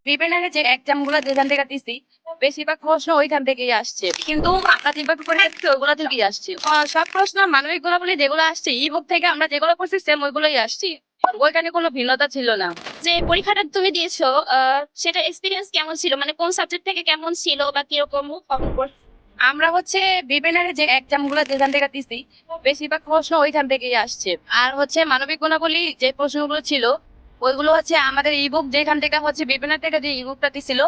বিপিএনের যে এক্সাম গুলো যেখান থেকে দিছি বেশিরভাগ প্রশ্ন ওইখান থেকেই আসছে, কিন্তু আমরা যেভাবে পরীক্ষা দিচ্ছি ওইগুলো থেকেই আসছে। সব প্রশ্ন মানবিক গুণাবলী যেগুলো আসছে ইবুক থেকে আমরা যেগুলো করছি সেম ওইগুলোই আসছি, ওইখানে কোনো ভিন্নতা ছিল না। যে পরীক্ষাটা তুমি দিয়েছো সেটা এক্সপিরিয়েন্স কেমন ছিল, মানে কোন সাবজেক্ট থেকে কেমন ছিল বা কিরকম খবর? আমরা হচ্ছে বিপিএনের যে এক্সাম গুলো যেখান থেকে দিছি বেশিরভাগ প্রশ্ন ওইখান থেকেই আসছে। আর হচ্ছে মানবিক গুণাবলী যে প্রশ্নগুলো ছিল ওইগুলো হচ্ছে আমাদের ইবুক যেখান থেকে হচ্ছে বিপিএনের থেকে যে ইবুকটা দিছিল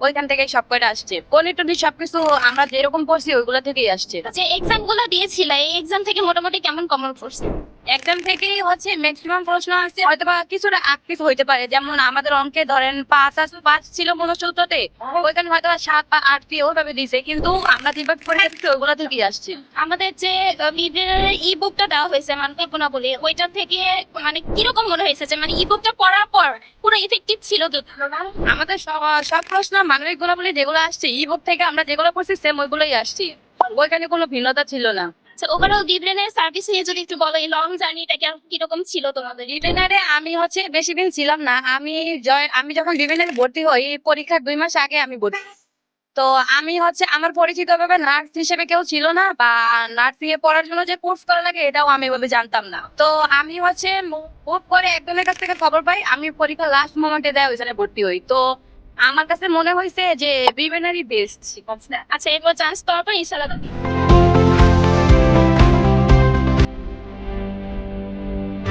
ওইখান থেকেই সব কয়টা আসছে। গণিত টনিত সবকিছু আমরা যেরকম পড়ছি ওইগুলো থেকেই আসছে। যে এক্সাম গুলো দিয়েছিলে এই এক্সাম থেকে মোটামুটি কেমন কমন পড়ছে? এক্সাম থেকে হচ্ছে ম্যাক্সিমাম প্রশ্ন আছে, হয়তো বা কিছুটা আটপিস হইতে পারে। যেমন আমাদের অঙ্কে ধরেন পাঁচ ছিল মনোসূত্রতে, ওইখানে হয়তো বা 7 বা 8 দিয়ে ওইভাবে দিছে, কিন্তু আমরা যেভাবে পরীক্ষা দিচ্ছি ওইগুলো থেকেই আসছে। আমাদের যে ই বুকটা দেওয়া হয়েছে মানবিক গুণাবলী ওইটা থেকে মানে কিরকম মনে হয়েছে, যে মানে ই বুকটা পড়ার পর পুরো ইফেক্টিভ ছিল তো? আমাদের সব প্রশ্ন মানবিক গুণাবলী যেগুলো আসছে ইবুক থেকে আমরা যেগুলো পড়ছি সেম ওইগুলোই আসছি, ওইখানে কোনো ভিন্নতা ছিল না। আচ্ছা, ওভারঅল বিব্রেনের সার্ভিস নিয়ে যদি একটু বলো, এই লং জার্নিটা কিরকম ছিল তোমাদের? বিবেনারে আমি হচ্ছে বেশি দিন ছিলাম না। আমি যখন বিবেনারে ভর্তি হই পরীক্ষার 2 মাস আগে আমি ভর্তি। তো আমি হচ্ছে আমার পরিচিত ভাবে নার্স হিসেবে কেউ ছিল না, বা নার্সিং এ পড়ার জন্য যে কোর্স করা লাগে এটাও আমি ভাবে জানতাম না। তো আমি হচ্ছে খুব করে একজনের কাছ থেকে খবর পাই, আমি পরীক্ষা লাস্ট মোমেন্টে দেয় ওইখানে ভর্তি হই। তো আমার কাছে মনে হয়েছে যে বিবেনারি বেস্ট। আচ্ছা, এরপর চান্স পাওয়ার পর ইনশাল্লাহ